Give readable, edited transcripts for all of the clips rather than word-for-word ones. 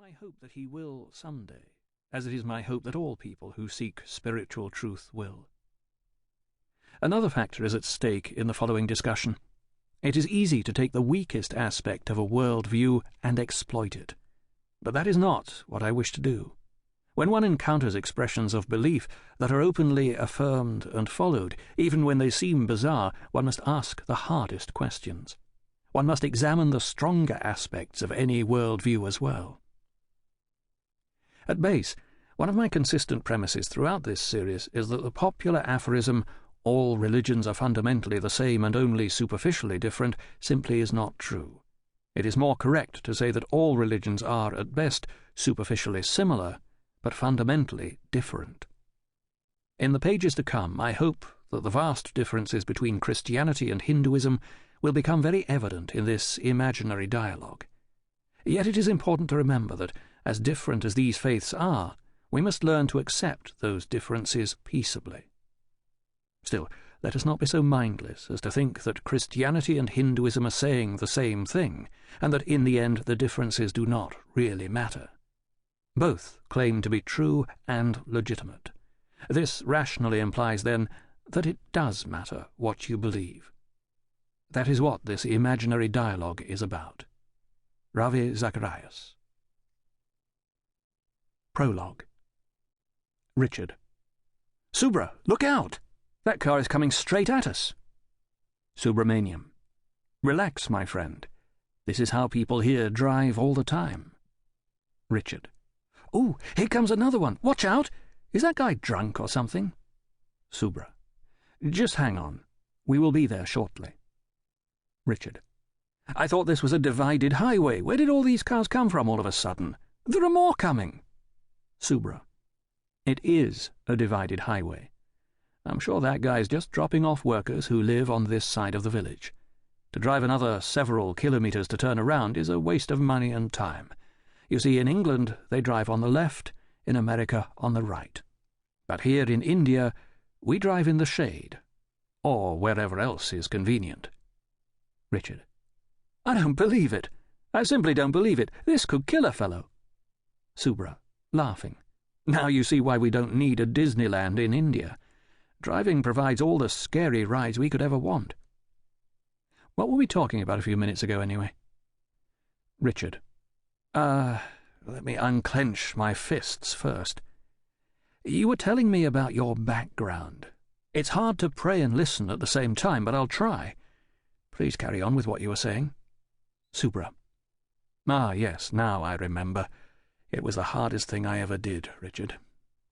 my hope that he will someday, as it is my hope that all people who seek spiritual truth will. Another factor is at stake in the following discussion. It is easy to take the weakest aspect of a world view and exploit it. But that is not what I wish to do. When one encounters expressions of belief that are openly affirmed and followed, even when they seem bizarre, one must ask the hardest questions. One must examine the stronger aspects of any world view as well. At base, one of my consistent premises throughout this series is that the popular aphorism, "all religions are fundamentally the same and only superficially different," simply is not true. It is more correct to say that all religions are, at best, superficially similar, but fundamentally different. In the pages to come, I hope that the vast differences between Christianity and Hinduism will become very evident in this imaginary dialogue. Yet it is important to remember that, as different as these faiths are, we must learn to accept those differences peaceably. Still, let us not be so mindless as to think that Christianity and Hinduism are saying the same thing, and that in the end the differences do not really matter. Both claim to be true and legitimate. This rationally implies, then, that it does matter what you believe. That is what this imaginary dialogue is about. Ravi, Zacharias. Prologue. Richard. "Subra, look out! That car is coming straight at us." Subramaniam. "Relax, my friend. This is how people here drive all the time." Richard. "Oh, here comes another one. Watch out! Is that guy drunk or something?" Subra. "Just hang on. We will be there shortly." Richard. "I thought this was a divided highway. Where did all these cars come from all of a sudden? There are more coming." Subra. "It is a divided highway. I'm sure that guy's just dropping off workers who live on this side of the village. To drive another several kilometres to turn around is a waste of money and time. You see, in England they drive on the left, in America on the right. But here in India we drive in the shade, or wherever else is convenient." Richard. "I don't believe it. I simply don't believe it. This could kill a fellow." Subra, laughing. "Now you see why we don't need a Disneyland in India. Driving provides all the scary rides we could ever want." What were we talking about a few minutes ago, anyway? Richard. Let me unclench my fists first. You were telling me about your background. It's hard to pray and listen at the same time, but I'll try. Please carry on with what you were saying." Subra. Yes, now I remember. It was the hardest thing I ever did, Richard.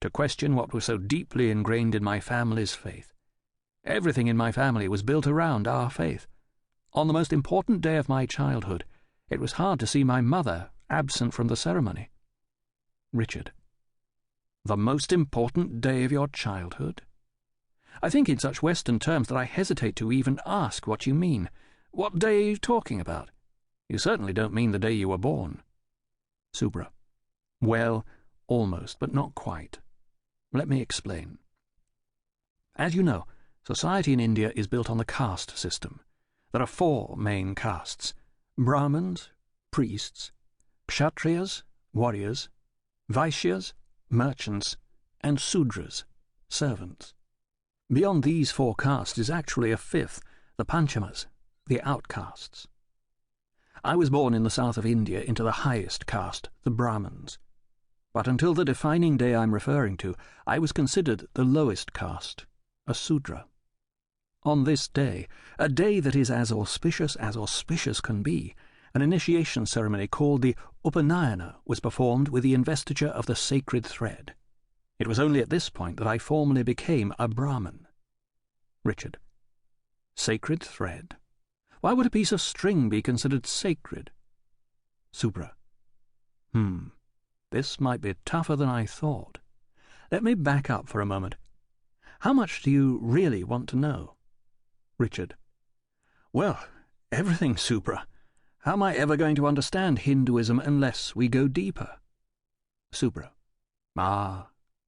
To question what was so deeply ingrained in my family's faith. Everything in my family was built around our faith. On the most important day of my childhood, it was hard to see my mother absent from the ceremony. Richard. The most important day of your childhood? I think in such Western terms that I hesitate to even ask what you mean. What day are you talking about? You certainly don't mean the day you were born. Subra. Well, almost, but not quite. Let me explain. As you know, society in India is built on the caste system. There are 4 main castes: Brahmins, priests, Kshatriyas, warriors, Vaishyas, merchants, and Sudras, servants. Beyond these 4 castes is actually a 5th, the Panchamas, the outcasts. I was born in the south of India into the highest caste, the Brahmins. But until the defining day I'm referring to, I was considered the lowest caste, a Sudra. On this day, a day that is as auspicious can be, an initiation ceremony called the Upanayana was performed with the investiture of the sacred thread. It was only at this point that I formally became a Brahmin. Richard. Sacred thread? Why would a piece of string be considered sacred? Subra. This might be tougher than I thought. Let me back up for a moment. How much do you really want to know? Richard. Well, everything, Subra. How am I ever going to understand Hinduism unless we go deeper? Subra.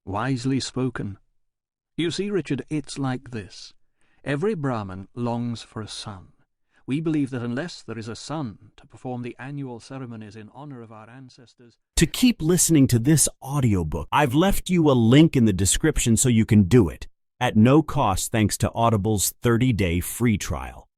Wisely spoken. You see, Richard, it's like this. Every Brahmin longs for a son. We believe that unless there is a sun to perform the annual ceremonies in honor of our ancestors... To keep listening to this audiobook, I've left you a link in the description so you can do it, at no cost thanks to Audible's 30-day free trial.